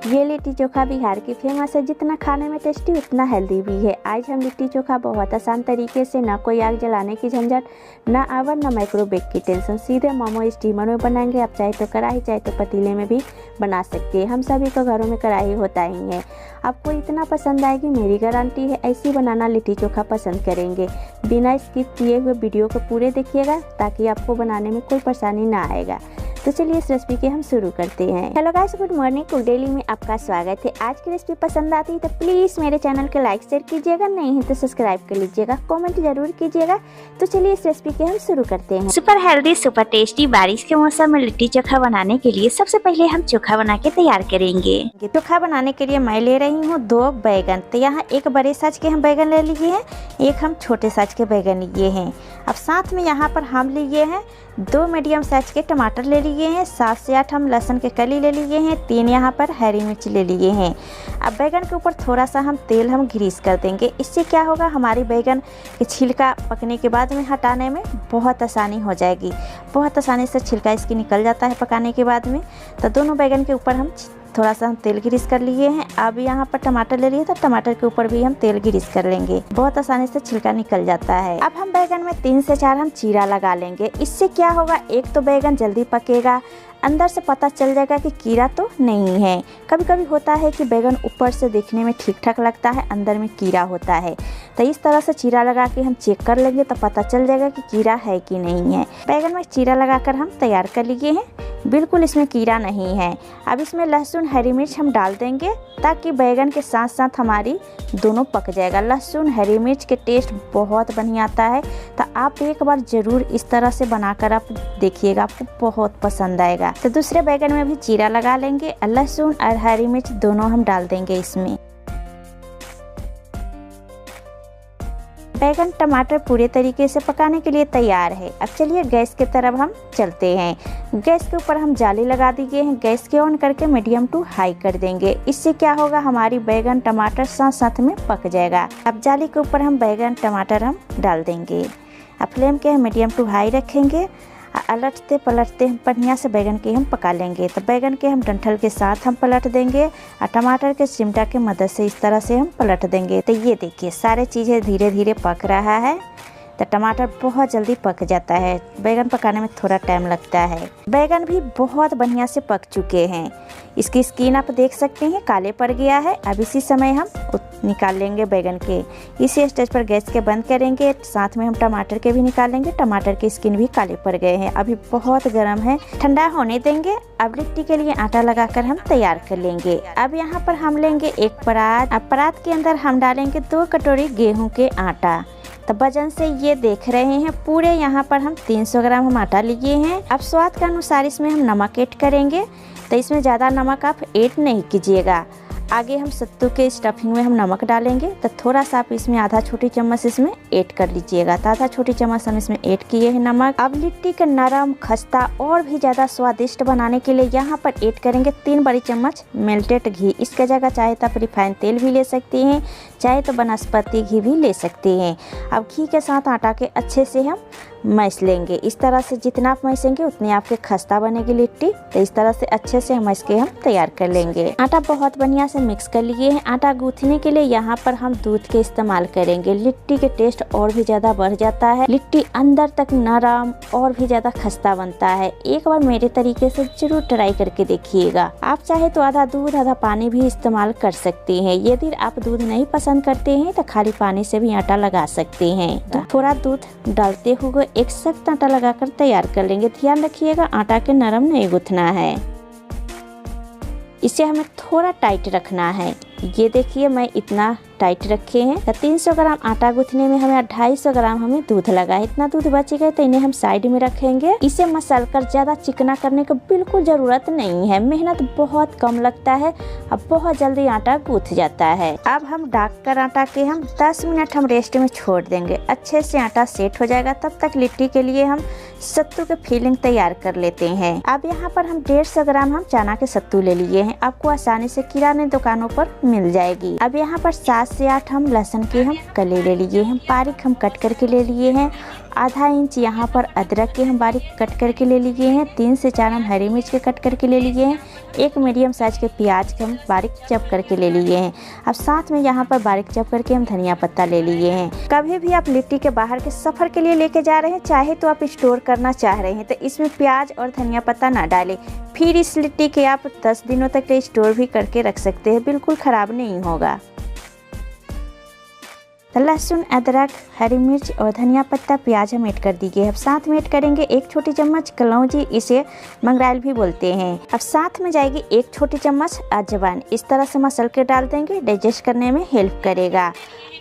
ये लिट्टी चोखा बिहार की फेमस है। जितना खाने में टेस्टी उतना हेल्दी भी है। आज हम लिट्टी चोखा बहुत आसान तरीके से, ना कोई आग जलाने की झंझट, ना ओवन, ना माइक्रोवेव की टेंशन, सीधे मोमो स्टीमर में बनाएंगे। आप चाहे तो कढ़ाई, चाहे तो पतीले में भी बना सकते हैं। हम सभी को घरों में कढ़ाई होता ही है। आपको इतना पसंद आएगी, मेरी गारंटी है। ऐसी बनाना लिट्टी चोखा पसंद करेंगे। बिना स्किप किए हुए वीडियो को पूरे देखिएगा ताकि आपको बनाने में कोई परेशानी ना आएगा। तो चलिए इस रेसिपी के हम शुरू करते हैं। Hello guys, good morning. Cook daily में आपका स्वागत है। आज की रेसिपी पसंद आती है तो प्लीज़ मेरे चैनल को लाइक शेयर कीजिएगा, नहीं है तो सब्सक्राइब कर लीजिएगा, कमेंट जरूर कीजिएगा। तो चलिए इस रेसिपी के हम शुरू करते हैं। सुपर हेल्दी, सुपर टेस्टी बारिश के मौसम में लिट्टी चोखा बनाने के लिए सबसे पहले हम चोखा बना के तैयार करेंगे। चोखा बनाने के लिए मैं ले रही हूँ 2 बैगन। तो यहाँ एक बड़े साइज के हम बैगन ले लिए हैं, एक हम छोटे साइज के बैगन लिए हैं। अब साथ में यहाँ पर हम लिए हैं 2 मीडियम साइज के टमाटर ले लिए हैं, 7 से 8 हम लहसुन के कली ले लिए हैं, 3 यहाँ पर हरी मिर्च ले लिए हैं। अब बैगन के ऊपर थोड़ा सा हम तेल ग्रीस कर देंगे। इससे क्या होगा, हमारी बैगन के छिलका पकने के बाद में हटाने में बहुत आसानी हो जाएगी। बहुत आसानी से छिलका इसकी निकल जाता है पकाने के बाद में। तो दोनों बैगन के ऊपर हम थोड़ा सा तेल ग्रीस कर लिए हैं। अब यहाँ पर टमाटर ले लिए तो टमाटर के ऊपर भी हम तेल ग्रीस कर लेंगे। बहुत आसानी से छिलका निकल जाता है। अब हम बैगन में 3 से 4 हम चीरा लगा लेंगे। इससे क्या होगा, एक तो बैगन जल्दी पकेगा, अंदर से पता चल जाएगा कि कीड़ा तो नहीं है। कभी कभी होता है कि बैगन ऊपर से देखने में ठीक ठाक लगता है, अंदर में कीड़ा होता है। तो इस तरह से चीरा लगा के हम चेक कर लेंगे तो पता चल जाएगा कि कीड़ा है कि नहीं है। बैगन में चीरा लगाकर हम तैयार कर लिए हैं, बिल्कुल इसमें कीड़ा नहीं है। अब इसमें लहसुन हरी मिर्च हम डाल देंगे ताकि बैगन के साथ साथ हमारी दोनों पक जाएगा। लहसुन हरी मिर्च के टेस्ट बहुत बढ़िया आता है। तो आप एक बार ज़रूर इस तरह से बनाकर आप देखिएगा, आपको बहुत पसंद आएगा। तो दूसरे बैगन में भी चीरा लगा लेंगे, लहसुन और हरी मिर्च दोनों हम डाल देंगे इसमें। बैगन टमाटर पूरे तरीके से पकाने के लिए तैयार है। अब चलिए गैस की तरफ हम चलते हैं। गैस के ऊपर हम जाली लगा दिए हैं। गैस के ऑन करके मीडियम टू हाई कर देंगे। इससे क्या होगा, हमारी बैगन टमाटर साथ साथ में पक जाएगा। अब जाली के ऊपर हम बैगन टमाटर हम डाल देंगे। अब फ्लेम के हम मीडियम टू हाई रखेंगे। अलटते पलटते हम बढ़िया से बैगन के हम पका लेंगे। तो बैगन के हम डंठल के साथ हम पलट देंगे और टमाटर के चिमटा के मदद से इस तरह से हम पलट देंगे। तो ये देखिए सारे चीज़ें धीरे धीरे पक रहा है। तो टमाटर बहुत जल्दी पक जाता है, बैगन पकाने में थोड़ा टाइम लगता है। बैगन भी बहुत बढ़िया से पक चुके हैं। इसकी स्किन आप देख सकते हैं काले पड़ गया है। अब इसी समय हम निकाल लेंगे बैगन के। इसी स्टेज पर गैस के बंद करेंगे। साथ में हम टमाटर के भी निकालेंगे। टमाटर की स्किन भी काले पड़ गए हैं। अभी बहुत गर्म है, ठंडा होने देंगे। अब लिट्टी के लिए आटा लगाकर हम तैयार कर लेंगे। अब यहाँ पर हम लेंगे एक परात। अब परात के अंदर हम डालेंगे 2 कटोरी गेहूं के आटा। तो वजन से ये देख रहे हैं पूरे यहाँ पर हम 300 ग्राम हम आटा लिए हैं। अब स्वाद के अनुसार इसमें हम नमक ऐड करेंगे। तो इसमें ज़्यादा नमक आप ऐड नहीं कीजिएगा। आगे हम सत्तू के स्टफिंग में हम नमक डालेंगे। तो थोड़ा सा आप इसमें आधा छोटी चम्मच इसमें ऐड कर लीजिएगा। तो आधा छोटी चम्मच हम इसमें ऐड किए हैं नमक। अब लिट्टी का नरम खस्ता और भी ज़्यादा स्वादिष्ट बनाने के लिए यहाँ पर ऐड करेंगे 3 बड़ी चम्मच मेल्टेड घी। इसके जगह चाहे तो आप रिफाइंड तेल भी ले सकते हैं, चाहे तो वनस्पति घी भी ले सकते हैं। अब घी के साथ आटा के अच्छे से हम मैश लेंगे। इस तरह से जितना आप मैसेंगे उतनी आपके खस्ता बनेगी लिट्टी। तो इस तरह से अच्छे से मैश के हम तैयार कर लेंगे। आटा बहुत बढ़िया से मिक्स कर लिए हैं। आटा गूंथने के लिए यहाँ पर हम दूध के इस्तेमाल करेंगे। लिट्टी के टेस्ट और भी ज़्यादा बढ़ जाता है। लिट्टी अंदर तक नरम और भी ज़्यादा खस्ता बनता है। एक बार मेरे तरीके से जरूर ट्राई करके देखिएगा। आप चाहे तो आधा दूध आधा पानी भी इस्तेमाल कर सकते हैं। यदि आप दूध नहीं पसंद करते हैं तो खाली पानी से भी आटा लगा सकते हैं। तो थोड़ा दूध डालते हुए एक सख्त आटा लगाकर तैयार कर लेंगे। ध्यान रखिएगा आटा के नरम नहीं गूंथना है, इसे हमें थोड़ा टाइट रखना है। ये देखिए मैं इतना टाइट रखे हैं। 300 ग्राम आटा गूंथने में हमें 250 ग्राम हमें दूध लगा है। इतना दूध बचेगा तो इन्हें हम साइड में रखेंगे। इसे मसल कर ज़्यादा चिकना करने की बिल्कुल ज़रूरत नहीं है। मेहनत बहुत कम लगता है, अब बहुत जल्दी आटा गूंथ जाता है। अब हम ढक कर आटा के हम 10 मिनट हम रेस्ट में छोड़ देंगे। अच्छे से आटा सेट हो जाएगा। तब तक लिट्टी के लिए हम सत्तू के फिलिंग तैयार कर लेते हैं। अब यहाँ पर हम 150 ग्राम हम चना के सत्तू ले लिए हैं। आपको आसानी से किराने दुकानों पर मिल जाएगी। अब यहाँ पर 7 से 8 हम लहसुन के हम कली ले लिए हैं, बारीक हम कट करके ले लिए हैं। आधा इंच यहाँ पर अदरक के हम बारीक कट करके ले लिए हैं। 3 से 4 हम हरी मिर्च के कट करके ले लिए हैं। एक मीडियम साइज के प्याज के हम बारीक चॉप करके ले लिए हैं। अब साथ में यहाँ पर बारीक चॉप करके हम धनिया पत्ता ले लिए हैं। कभी भी आप लिट्टी के बाहर के सफ़र के लिए लेके जा रहे हैं, चाहे तो आप स्टोर करना चाह रहे हैं तो इसमें प्याज और धनिया पत्ता ना डालें। फिर इस लिट्टी के आप 10 दिनों तक स्टोर भी करके रख सकते हैं, बिल्कुल ख़राब नहीं होगा। लहसुन, अदरक, हरी मिर्च और धनिया पत्ता, प्याज हम ऐड कर दीजिए। अब साथ में ऐड करेंगे 1 छोटी चम्मच कलौंजी, इसे मंगराइल भी बोलते हैं। अब साथ में जाएगी 1 छोटी चम्मच अजवाइन। इस तरह से मसल के डाल देंगे, डाइजेस्ट करने में हेल्प करेगा।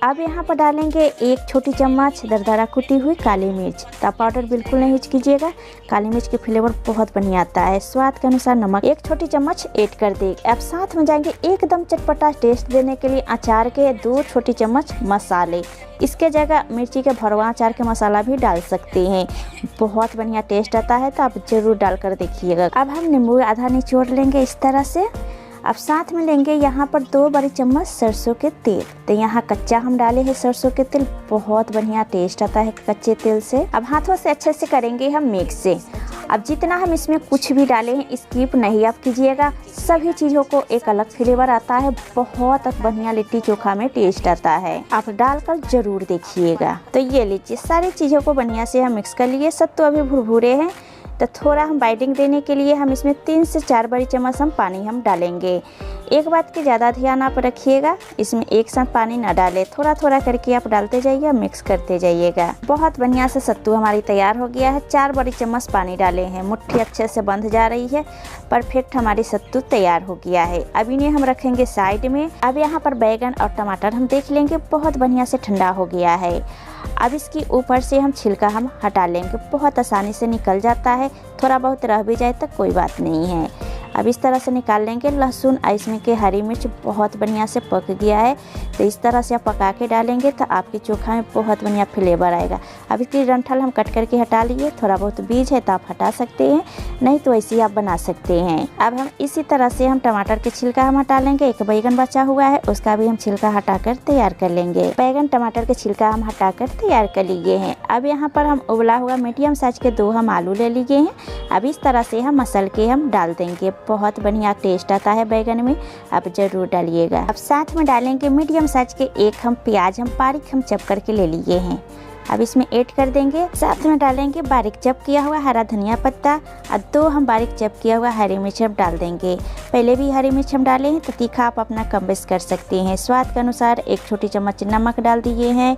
अब यहाँ पर डालेंगे 1 छोटी चम्मच दरदरा कुटी हुई काली मिर्च। तो पाउडर बिल्कुल नहीं यूज कीजिएगा, काली मिर्च के फ्लेवर बहुत बढ़िया आता है। स्वाद के अनुसार नमक 1 छोटी चम्मच ऐड कर देंगे। अब साथ में जाएंगे एकदम चटपटा टेस्ट देने के लिए अचार के 2 छोटी चम्मच मसाले। इसके जगह मिर्ची के भरवा अचार के मसाला भी डाल सकते हैं, बहुत बढ़िया टेस्ट आता है, तो आप जरूर डाल कर देखिएगा। अब हम नींबू आधा निचोड़ लेंगे इस तरह से। अब साथ में लेंगे यहाँ पर 2 बड़ी चम्मच सरसों के तेल। तो यहाँ कच्चा हम डाले हैं सरसों के तेल, बहुत बढ़िया टेस्ट आता है कच्चे तेल से। अब हाथों से अच्छे से करेंगे हम मिक्स से। अब जितना हम इसमें कुछ भी डाले हैं स्किप नहीं आप कीजिएगा, सभी चीज़ों को एक अलग फ्लेवर आता है, बहुत बढ़िया लिट्टी चोखा में टेस्ट आता है। आप डालकर जरूर देखिएगा। तो ये लीजिए सारी चीज़ों को बढ़िया से हम मिक्स कर लिए। सत्तू अभी भुरभुरे हैं तो थोड़ा हम बाइंडिंग देने के लिए हम इसमें 3 से 4 बड़ी चम्मच हम पानी हम डालेंगे। एक बात की ज़्यादा ध्यान आप रखिएगा, इसमें एक साथ पानी ना डालें, थोड़ा थोड़ा करके आप डालते जाइए, मिक्स करते जाइएगा। बहुत बढ़िया से सत्तू हमारी तैयार हो गया है। 4 बड़ी चम्मच पानी डाले हैं, मुट्ठी अच्छे से बंध जा रही है, परफेक्ट हमारी सत्तू तैयार हो गया है। अब इन्हें हम रखेंगे साइड में। अब यहाँ पर बैगन और टमाटर हम देख लेंगे, बहुत बढ़िया से ठंडा हो गया है। अब इसकी ऊपर से हम छिलका हम हटा लेंगे, बहुत आसानी से निकल जाता है, थोड़ा बहुत रह भी जाए तो कोई बात नहीं है। अब इस तरह से निकाल लेंगे। लहसुन और इसमें के हरी मिर्च बहुत बढ़िया से पक गया है, तो इस तरह से आप पका के डालेंगे तो आपकी चोखा में बहुत बढ़िया फ्लेवर आएगा। अब इसकी डंठल हम कट करके हटा लिए, थोड़ा बहुत बीज है तो आप हटा सकते हैं, नहीं तो ऐसे ही आप बना सकते हैं। अब हम इसी तरह से हम टमाटर के छिलका हम हटा लेंगे। एक बैगन बचा हुआ है, उसका भी हम छिलका हटाकर तैयार कर लेंगे। बैगन टमाटर के छिलका हम हटाकर तैयार कर लिए हैं। अब यहाँ पर हम उबला हुआ मीडियम साइज के 2 हम आलू ले लिए हैं। अब इस तरह से हम मसल के हम डाल देंगे, बहुत बढ़िया टेस्ट आता है बैगन में, आप जरूर डालिएगा। अब साथ में डालेंगे मीडियम साइज के 1 हम प्याज हम बारीक हम चॉप करके ले लिए हैं। अब इसमें ऐड कर देंगे। साथ में डालेंगे बारीक चॉप किया हुआ हरा धनिया पत्ता और 2 हम बारीक चॉप किया हुआ हरी मिर्च हम डाल देंगे। पहले भी हरी मिर्च हम डाले हैं तो तीखा आप अपना कम बेस कर सकते हैं। स्वाद के अनुसार 1 छोटी चम्मच नमक डाल दिए हैं।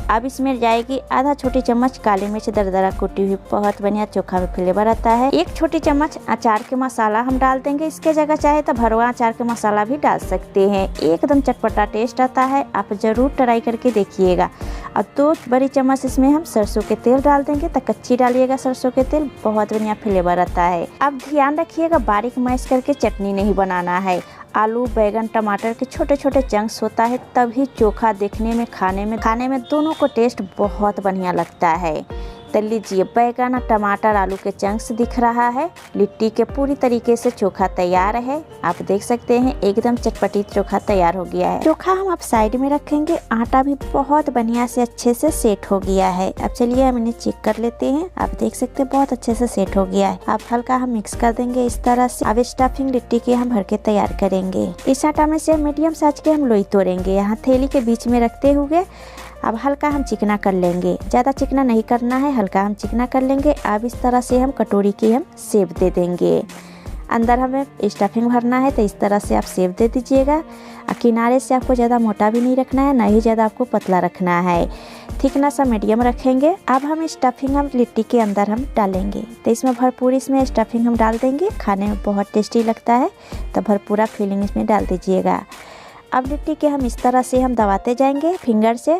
अब इसमें जाएगी आधा छोटी चम्मच काली मिर्च दरदरा कुटी हुई, बहुत बढ़िया चोखा में फ्लेवर आता है। 1 छोटी चम्मच अचार के मसाला हम डाल देंगे। इसके जगह चाहे तो भरवा अचार के मसाला भी डाल सकते हैं, एकदम चटपटा टेस्ट आता है, आप जरूर ट्राई करके देखिएगा। और 2 बड़ी चम्मच इसमें हम सरसों के तेल डाल देंगे, तो कच्ची डालिएगा सरसों के तेल, बहुत बढ़िया फ्लेवर आता है। अब ध्यान रखिएगा बारीक मैश करके चटनी नहीं बनाना है। आलू बैगन टमाटर के छोटे छोटे चंक्स होता है, तभी चोखा देखने में खाने में दोनों को टेस्ट बहुत बढ़िया लगता है। तो लीजिए बैगन टमाटर आलू के चंक्स दिख रहा है, लिट्टी के पूरी तरीके से चोखा तैयार है। आप देख सकते हैं एकदम चटपटी चोखा तैयार हो गया है। चोखा हम आप साइड में रखेंगे, आटा भी बहुत बढ़िया से अच्छे से सेट हो गया है। अब चलिए हम इन्हें चेक कर लेते हैं। आप देख सकते हैं बहुत अच्छे से सेट हो गया है। अब हल्का हम मिक्स कर देंगे इस तरह से। अब स्टफिंग लिट्टी के हम भर के तैयार करेंगे। इस आटा में से मीडियम साइज के हम लोई तोड़ेंगे, यहाँ थैली के बीच में रखते हुए अब हल्का हम चिकना कर लेंगे, ज़्यादा चिकना नहीं करना है, हल्का हम चिकना कर लेंगे। अब इस तरह से हम कटोरी की हम शेप दे देंगे। अंदर हमें स्टफिंग भरना है तो इस तरह से आप शेप दे दीजिएगा। और किनारे से आपको ज़्यादा मोटा भी नहीं रखना है, ना ही ज़्यादा आपको पतला रखना है, थिकनेस हम मीडियम रखेंगे। अब हम स्टफिंग हम लिट्टी के अंदर हम डालेंगे, तो इसमें भरपूर इसमें स्टफिंग हम डाल देंगे। खाने में बहुत टेस्टी लगता है, तो भरपूरा फीलिंग इसमें डाल दीजिएगा। अब लिट्टी के हम इस तरह से हम दबाते जाएंगे फिंगर से,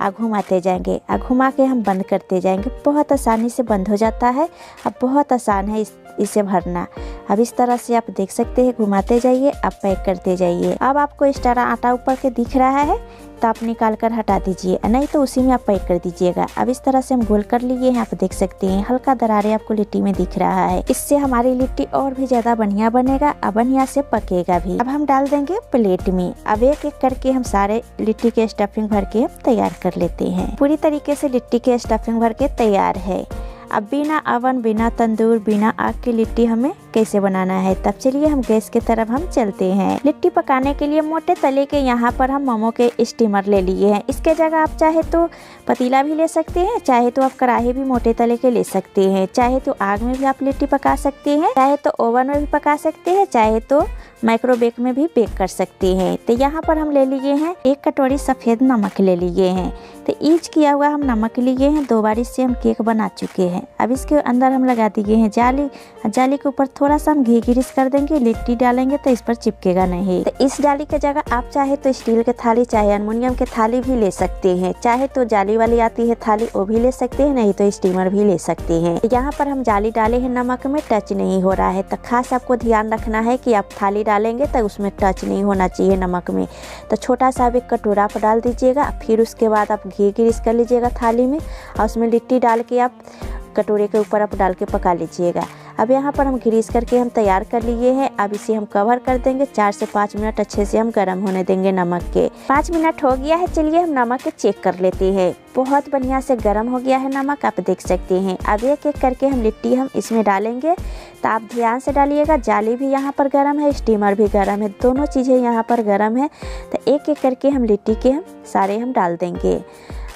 और घुमाते जाएंगे, और घुमा के हम बंद करते जाएंगे। बहुत आसानी से बंद हो जाता है। अब बहुत आसान है इसे भरना। अब इस तरह से आप देख सकते हैं, घुमाते जाइए, अब पैक करते जाइए। अब आपको इस तरह आटा ऊपर के दिख रहा है तो आप निकाल कर हटा दीजिए, नहीं तो उसी में आप पैक कर दीजिएगा। अब इस तरह से हम गोल कर लिए हैं, आप देख सकते हैं हल्का दरारें आपको लिट्टी में दिख रहा है। इससे हमारी लिट्टी और भी ज्यादा बढ़िया बनेगा और बढ़िया से पकेगा भी। अब हम डाल देंगे प्लेट में। अब एक एक करके हम सारे लिट्टी के स्टफिंग भर के तैयार कर लेते हैं। पूरी तरीके से लिट्टी के स्टफिंग भर के तैयार है। अब बिना अवन, बिना तंदूर, बिना आग की लिट्टी हमें कैसे बनाना है, तब चलिए हम गैस की तरफ हम चलते हैं। लिट्टी पकाने के लिए मोटे तले के यहाँ पर हम मोमो के स्टीमर ले लिए हैं। इसके जगह आप चाहे तो पतीला भी ले सकते हैं, चाहे तो आप कढ़ाई भी मोटे तले के ले सकते हैं, चाहे तो आग में भी आप लिट्टी पका सकते हैं, चाहे तो ओवन में भी पका सकते हैं, चाहे तो माइक्रोवेव में भी बेक कर सकते हैं। तो यहाँ पर हम ले लिए हैं 1 कटोरी सफ़ेद नमक ले लिए हैं। तो ईच किया हुआ हम नमक लिए हैं, 2 बार इससे हम केक बना चुके हैं। अब इसके अंदर हम लगा दिए हैं जाली। जाली के ऊपर थोड़ा सा हम घी ग्रीस कर देंगे, लिट्टी डालेंगे तो इस पर चिपकेगा नहीं। तो इस जाली की जगह आप चाहे तो स्टील के थाली, चाहे एल्युमिनियम के थाली भी ले सकते हैं, चाहे तो जाली वाली आती है थाली वो भी ले सकते हैं, नहीं तो स्टीमर भी ले सकते हैं। यहाँ पर हम जाली डाले हैं, नमक में टच नहीं हो रहा है। तो खास आपको ध्यान रखना है कि आप थाली डालेंगे तो उसमें टच नहीं होना चाहिए नमक में। तो छोटा सा एक कटोरा पर डाल दीजिएगा, फिर उसके बाद आप घी ग्रीस कर लीजिएगा थाली में और उसमें लिट्टी डाल के आप कटोरे के ऊपर आप डाल के पका लीजिएगा। अब यहाँ पर हम ग्रीस करके हम तैयार कर लिए हैं। अब इसे हम कवर कर देंगे, 4 से 5 मिनट अच्छे से हम गर्म होने देंगे नमक के। 5 मिनट हो गया है, चलिए हम नमक के चेक कर लेते हैं। बहुत बढ़िया से गर्म हो गया है नमक, आप देख सकते हैं। अब एक एक करके हम लिट्टी हम इसमें डालेंगे, तो आप ध्यान से डालिएगा। जाली भी यहाँ पर गर्म है, स्टीमर भी गर्म है, दोनों चीज़ें यहाँ पर गर्म है। तो एक एक करके हम लिट्टी के हम सारे हम डाल देंगे।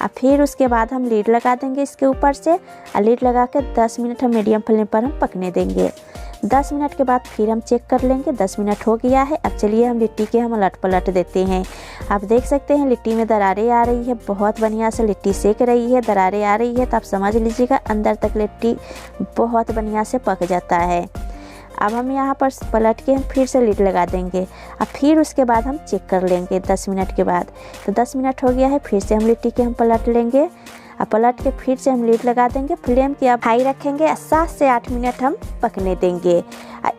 और फिर उसके बाद हम लीड लगा देंगे इसके ऊपर से, और लीड लगा के 10 मिनट हम मीडियम फ्लेम पर हम पकने देंगे। 10 मिनट के बाद फिर हम चेक कर लेंगे, 10 मिनट हो गया है। अब चलिए हम लिट्टी के हम उलट पलट देते हैं। आप देख सकते हैं लिट्टी में दरारें आ रही है, बहुत बढ़िया से लिट्टी सेक रही है, दरारें आ रही है। तो आप समझ लीजिएगा अंदर तक लिट्टी बहुत बढ़िया से पक जाता है। अब हम यहाँ पर पलट के हम फिर से लीड लगा देंगे और फिर उसके बाद हम चेक कर लेंगे 10 मिनट के बाद। तो 10 मिनट हो गया है, फिर से हम लिट्टी के हम पलट लेंगे और पलट के फिर से हम लीड लगा देंगे। फ्लेम की आप हाई रखेंगे और 7 से 8 मिनट हम पकने देंगे।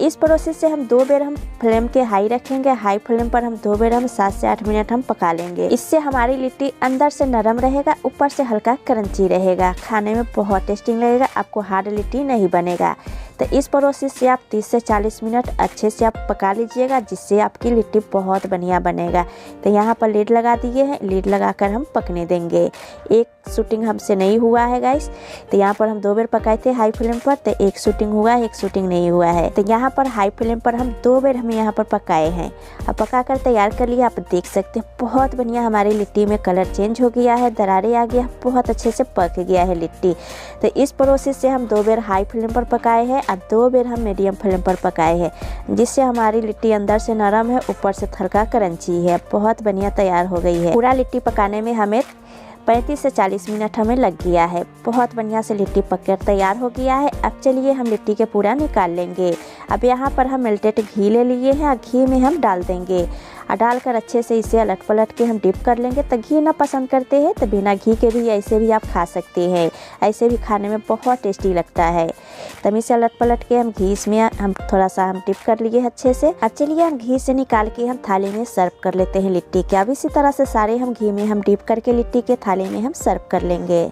इस प्रोसेस से हम 2 बार हम फ्लेम के हाई रखेंगे, हाई फ्लेम पर हम 2 बार हम 7 से 8 मिनट हम पका लेंगे। इससे हमारी लिट्टी अंदर से नरम रहेगा, ऊपर से हल्का क्रंची रहेगा, खाने में बहुत टेस्टी लगेगा, आपको हार्ड लिट्टी नहीं बनेगा। तो इस प्रोसेस से आप 30 से 40 मिनट अच्छे से आप पका लीजिएगा, जिससे आपकी लिट्टी बहुत बढ़िया बनेगा। तो यहाँ पर लीड लगा दिए हैं, लीड लगाकर हम पकने देंगे। एक शूटिंग हमसे नहीं हुआ है गाइस, तो यहाँ पर हम 2 बार पकाए थे हाई फ्लेम पर, तो एक शूटिंग हुआ है, एक शूटिंग नहीं हुआ है। तो यहाँ पर हाई फ्लेम पर हम 2 बार हम यहाँ पर पकाए हैं। अब पका कर तैयार कर लिया, आप देख सकते हैं बहुत बढ़िया हमारी लिट्टी में कलर चेंज हो गया है, दरारें आ गया, बहुत अच्छे से पक गया है लिट्टी। तो इस प्रोसेस से हम 2 बार हाई फ्लेम पर पकाए हैं और 2 बार हम मीडियम फ्लेम पर पकाए हैं, जिससे हमारी लिट्टी अंदर से नरम है, ऊपर से हल्का क्रंची है, बहुत बढ़िया तैयार हो गई है। पूरा लिट्टी पकाने में हमें 35 से 40 मिनट हमें लग गया है। बहुत बढ़िया से लिट्टी पककर तैयार हो गया है। अब चलिए हम लिट्टी के पूरा निकाल लेंगे। अब यहाँ पर हम मेल्टेड घी ले लिए हैं और घी में हम डाल देंगे और डालकर अच्छे से इसे अलट पलट के हम डिप कर लेंगे। तो घी ना पसंद करते हैं तो बिना घी के भी ऐसे भी आप खा सकते हैं, ऐसे भी खाने में बहुत टेस्टी लगता है। तब इसे अलट पलट के हम घी में हम थोड़ा सा हम डिप कर लिए अच्छे से। अब चलिए हम घी से निकाल के हम थाली में सर्व कर लेते हैं लिट्टी के। अब इसी तरह से सारे हम घी में हम डिप करके लिट्टी के थाली में हम सर्व कर लेंगे।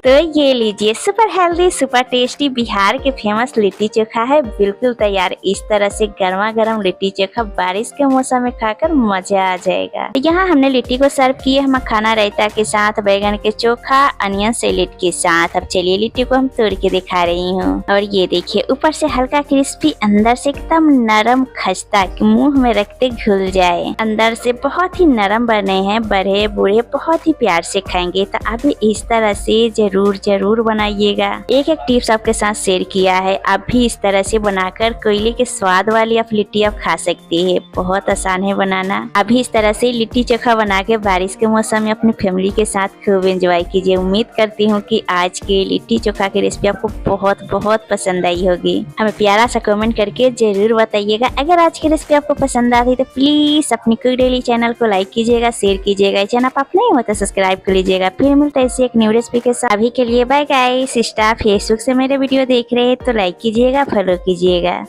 तो ये लीजिए super healthy super tasty Bihar के फेमस लिट्टी चोखा है बिल्कुल तैयार। इस तरह से गर्मा गर्म लिट्टी चोखा बारिश के मौसम में खाकर मजा आ जाएगा। यहाँ हमने लिट्टी को सर्व किए हम मखाना रायता के साथ, बैगन के चोखा, अनियन सैलेड के साथ। अब चलिए लिट्टी को हम तोड़ के दिखा रही हूँ। और ये देखिए ऊपर से हल्का क्रिस्पी, अंदर से एकदम नरम खस्ता कि मुंह में रखते घुल जाए। अंदर से बहुत ही नरम बने हैं, बड़े बूढ़े बहुत ही प्यार से खाएंगे। तो आप इस तरह से जरूर बनाइएगा। एक एक टिप्स आपके साथ शेयर किया है, आप भी इस तरह से बनाकर कोयले के स्वाद वाली आप लिट्टी आप खा सकते हैं। बहुत आसान है बनाना। अभी इस तरह से लिट्टी चोखा बना के बारिश के मौसम में अपनी फैमिली के साथ खूब एंजॉय कीजिए। उम्मीद करती हूँ कि आज के लिट्टी चोखा की रेसिपी आपको बहुत पसंद आई होगी। हमें प्यारा सा कमेंट करके जरूर बताइएगा। अगर आज की रेसिपी आपको पसंद आती तो प्लीज अपनी कुक डेली चैनल को लाइक कीजिएगा, शेयर कीजिएगा। चैनल आप नहीं होता सब्सक्राइब कर लीजिएगा। फिर मिलता है ऐसी एक न्यू रेसिपी के साथ। अभी के लिए बाय गाइस। स्टाफ फेसबुक से मेरे वीडियो देख रहे हैं तो लाइक कीजिएगा, फॉलो कीजिएगा।